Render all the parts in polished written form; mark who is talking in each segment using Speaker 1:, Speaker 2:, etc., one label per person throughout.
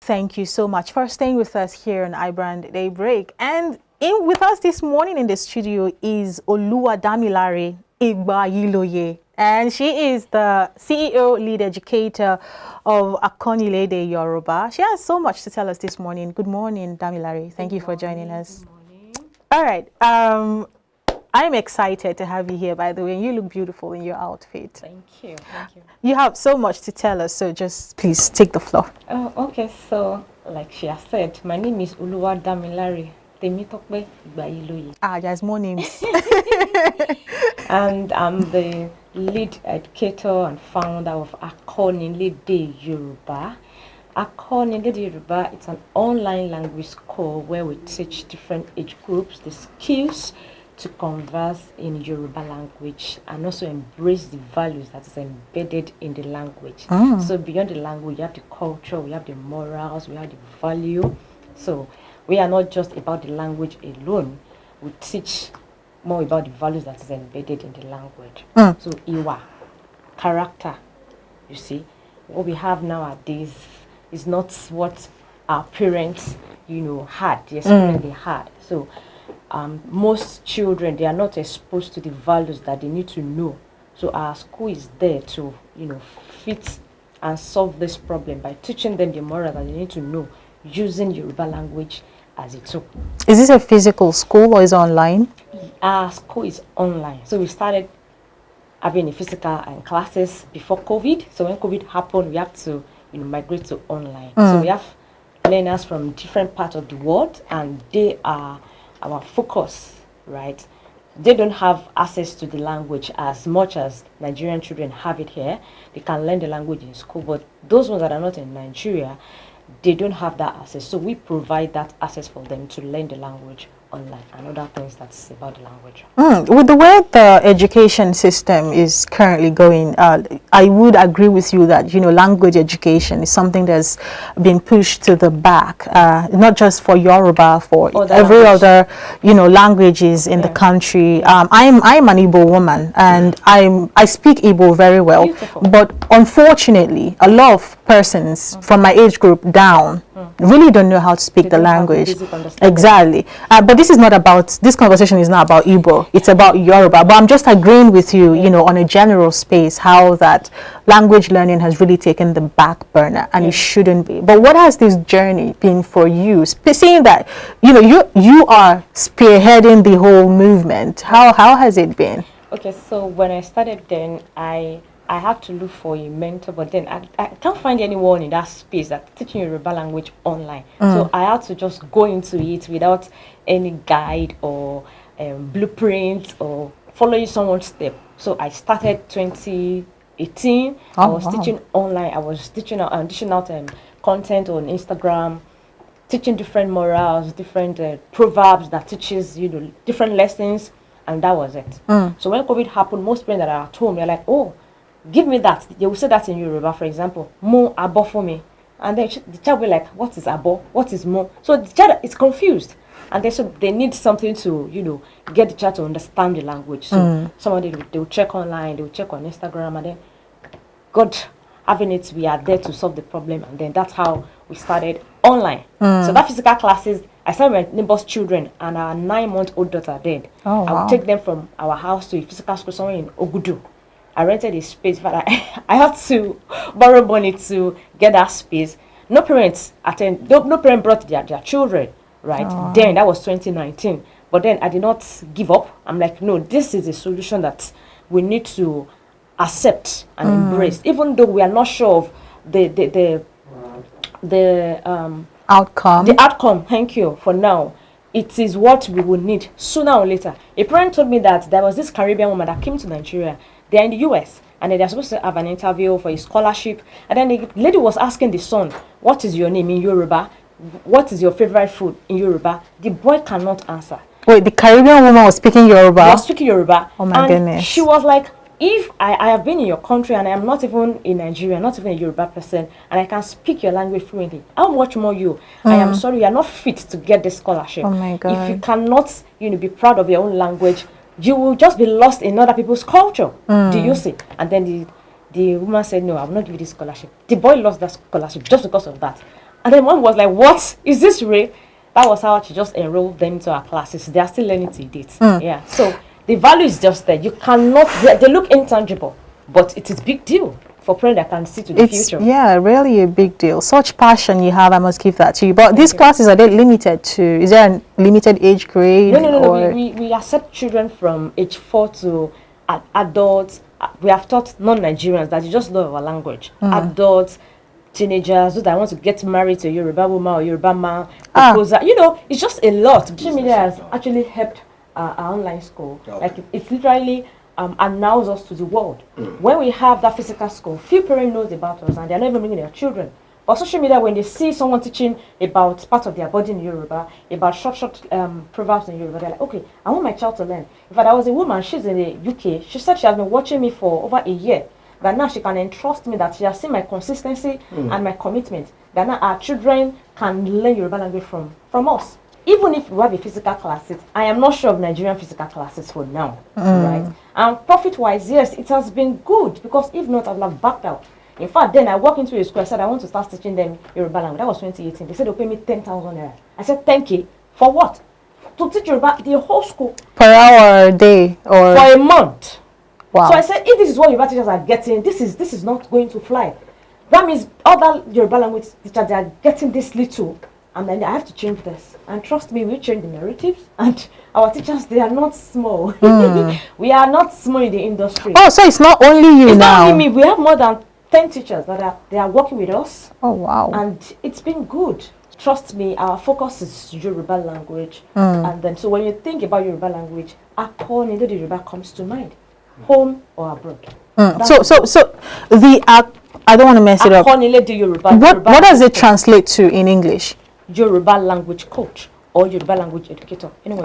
Speaker 1: Thank you so much for staying with us here on iBrand Daybreak. And with us this morning in the studio is Oluwadamilare Igbayiloye. And she is the CEO, lead educator of nilédè Yorùbá. She has so much to tell us this morning. Good morning, Damilare. Thank you for joining us.
Speaker 2: Good morning.
Speaker 1: All right. I'm excited to have you here, by the way. You look beautiful in your outfit.
Speaker 2: Thank you. Thank you.
Speaker 1: You have so much to tell us, so just please take the floor.
Speaker 2: Oh, okay. So, like she has said, my name is Oluwadamilare Igbayiloye.
Speaker 1: Ah, there's more names.
Speaker 2: And I'm the lead educator and founder of nilédè Yorùbá. nilédè Yorùbá, it's an online language school where we teach different age groups the skills to converse in Yoruba language and also embrace the values that is embedded in the language. So beyond the language, you have the culture, we have the morals, we have the value. So we are not just about the language alone. We teach more about the values that is embedded in the language. So iwa, character, you see, what we have nowadays is not what our parents, had, the experience they had. So most children, they are not exposed to the values that they need to know. So our school is there to, fit and solve this problem by teaching them the morals that they need to know using Yoruba language as a tool.
Speaker 1: Is this a physical school or is it online?
Speaker 2: Our school is online. So we started having a physical classes before COVID. So when COVID happened, we have to, migrate to online. So we have learners from different parts of the world, and they are our focus, right? They don't have access to the language as much as Nigerian children have it here. They can learn the language in school, but those ones that are not in Nigeria, they don't have that access. So we provide that access for them to learn the language online and other things that's about the language.
Speaker 1: With the way the education system is currently going, I would agree with you that, language education is something that's been pushed to the back, not just for Yoruba, for every other, languages in the country. I'm an Igbo woman, and I speak Igbo very well.
Speaker 2: Beautiful. But
Speaker 1: unfortunately, a lot of persons from my age group down really don't know how to speak the language. Exactly. But this conversation is not about Igbo, it's about Yoruba. But I'm just agreeing with you, on a general space, how that language learning has really taken the back burner, and it shouldn't be. But what has this journey been for you? Seeing that, you are spearheading the whole movement, how has it been?
Speaker 2: Okay, so when I started then, I had to look for a mentor, but then I can't find anyone in that space that's teaching Yoruba language online. So I had to just go into it without any guide or blueprint or following someone's step. So I started 2018. I was teaching online. I was dishing out content on Instagram, teaching different morals, different proverbs that teaches different lessons, and that was it. So when COVID happened, most people that are at home, they're like, oh, give me that. They will say that in Yoruba, for example, mo abo for me. And then the child will be like, what is abo? What is mo? So the child is confused. And they need something to, get the child to understand the language. So somebody, they will check online, they will check on Instagram, and then God having it, we are there to solve the problem. And then that's how we started online. So that physical classes, I started with my neighbor's children, and our 9-month-old daughter did. I would take them from our house to a physical school somewhere in Ogudu. I rented a space, but I had to borrow money to get that space. No parents attend. No parent brought their children, right? Then that was 2019. But then I did not give up. I'm like, no, this is a solution that we need to accept and embrace, even though we are not sure of the
Speaker 1: outcome.
Speaker 2: The outcome. Thank you for now. It is what we will need sooner or later. A parent told me that there was this Caribbean woman that came to Nigeria. They're in the US, and then they're supposed to have an interview for a scholarship. And then the lady was asking the son, what is your name in Yoruba? What is your favorite food in Yoruba? The boy cannot answer.
Speaker 1: Wait, the Caribbean woman was speaking Yoruba?
Speaker 2: She was speaking Yoruba.
Speaker 1: Oh my goodness.
Speaker 2: She was like, if I have been in your country and I am not even in Nigeria, not even a Yoruba person, and I can speak your language fluently, how much more you? I am sorry, you are not fit to get this scholarship.
Speaker 1: Oh my God.
Speaker 2: If you cannot, be proud of your own language, you will just be lost in other people's culture. Do you see? And then the woman said, no, I will not give you this scholarship. The boy lost that scholarship just because of that. And then mom was like, what? Is this real? That was how she just enrolled them into our classes. They are still learning to date. Yeah. So the value is just there. You cannot, they look intangible, but it is big deal for parents that can see to the future.
Speaker 1: Yeah, really a big deal. Such passion you have, I must give that to you. But these classes, are they limited to, is there a limited age grade?
Speaker 2: No. We accept children from age 4 to adults. We have taught non-Nigerians that you just love our language. Adults, teenagers, those that want to get married to a Yoruba woman or Yoruba man, proposer. You know, it's just a lot. Social media has actually helped our online school. Like it's literally announce us to the world. When we have that physical school, few parents knows about us and they're not even bringing their children. But social media, when they see someone teaching about part of their body in Yoruba, about short proverbs in Yoruba, they're like, okay, I want my child to learn. In fact, I was a woman, she's in the UK. She said she has been watching me for over a year. That now she can entrust me, that she has seen my consistency and my commitment. That now our children can learn Yoruba language from us. Even if we have a physical classes, I am not sure of Nigerian physical classes for now, right? And profit-wise, yes, it has been good, because if not, I would have backed out. In fact, then I walked into a school, I said, I want to start teaching them Yoruba language. That was 2018. They said they'll pay me 10,000 naira. I said, 10K? For what? To teach Yoruba, the whole school.
Speaker 1: Per hour, a day? Or
Speaker 2: for a month.
Speaker 1: Wow.
Speaker 2: So I said, if this is what Yoruba teachers are getting, this is not going to fly. That means other Yoruba language teachers, they are getting this little. And then I have to change this. And trust me, we change the narratives. And our teachers, they are not small. We are not small in the industry.
Speaker 1: Oh, so it's not only you
Speaker 2: it's
Speaker 1: now.
Speaker 2: Not only me. We have more than 10 teachers that they are working with us.
Speaker 1: Oh, wow.
Speaker 2: And it's been good. Trust me, our focus is Yoruba language. And then, so when you think about Yoruba language, Akọ nilédè Yoruba comes to mind. Home or abroad.
Speaker 1: So the I don't want to mess it up.
Speaker 2: Akọ nilédè Yoruba.
Speaker 1: What does it translate to in English?
Speaker 2: Yoruba language coach or Yoruba language educator. Anyway,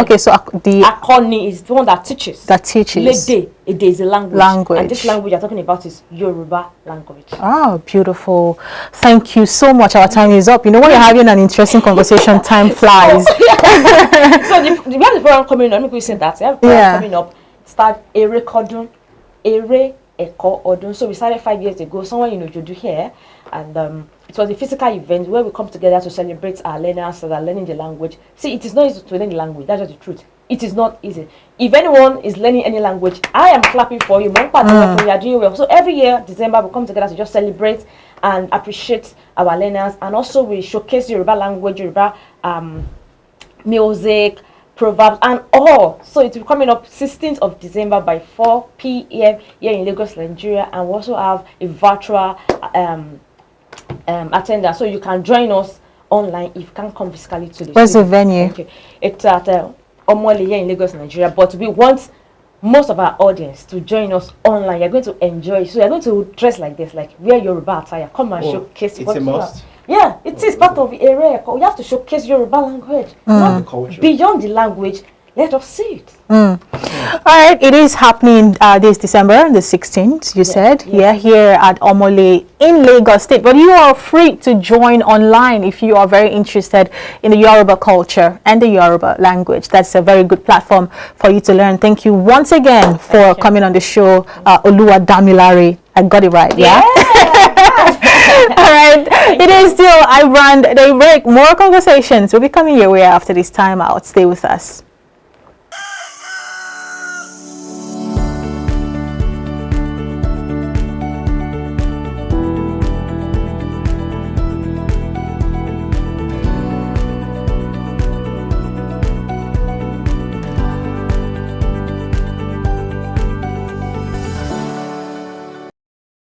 Speaker 1: okay. So the
Speaker 2: Akọni is the one that teaches. Nilédè, it is a language. And this language you're talking about is Yoruba language.
Speaker 1: Oh, beautiful. Thank you so much. Our time is up. You know, when you're having an interesting conversation, time flies.
Speaker 2: So we have the program coming up. Let me say that. We have the program coming up. Start Erékọ Ọdún. So we started 5 years ago. Someone in Ojodu here. And it was a physical event where we come together to celebrate our learners that are learning the language. See, it is not easy to learn the language. That's just the truth. It is not easy. If anyone is learning any language, I am clapping for you. You are doing well. So every year, December, we come together to just celebrate and appreciate our learners. And also we showcase Yoruba language, Yoruba music, proverbs, and all. So it will be coming up 16th of December by 4 p.m. here in Lagos, Nigeria. And we also have a virtual attendance, so you can join us online if you can't come physically to the
Speaker 1: Where's the venue?
Speaker 2: Okay. It's at Omole here in Lagos, Nigeria, but we want most of our audience to join us online. You're going to enjoy, so you're going to dress like this, like wear Yoruba attire, come and showcase
Speaker 3: it's a must.
Speaker 2: Yeah, it is part of Erékọ. You have to showcase Yoruba language, not the culture. Beyond the language. Let us see it.
Speaker 1: All right, it is happening this December, the 16th, you said. Yeah, here at Omole in Lagos State. But you are free to join online if you are very interested in the Yoruba culture and the Yoruba language. That's a very good platform for you to learn. Thank you once again for coming on the show, Oluwadamilare. I got it right, yeah? All right, it is still Ibrand Day Break. More conversations will be coming your way after this time out. Stay with us.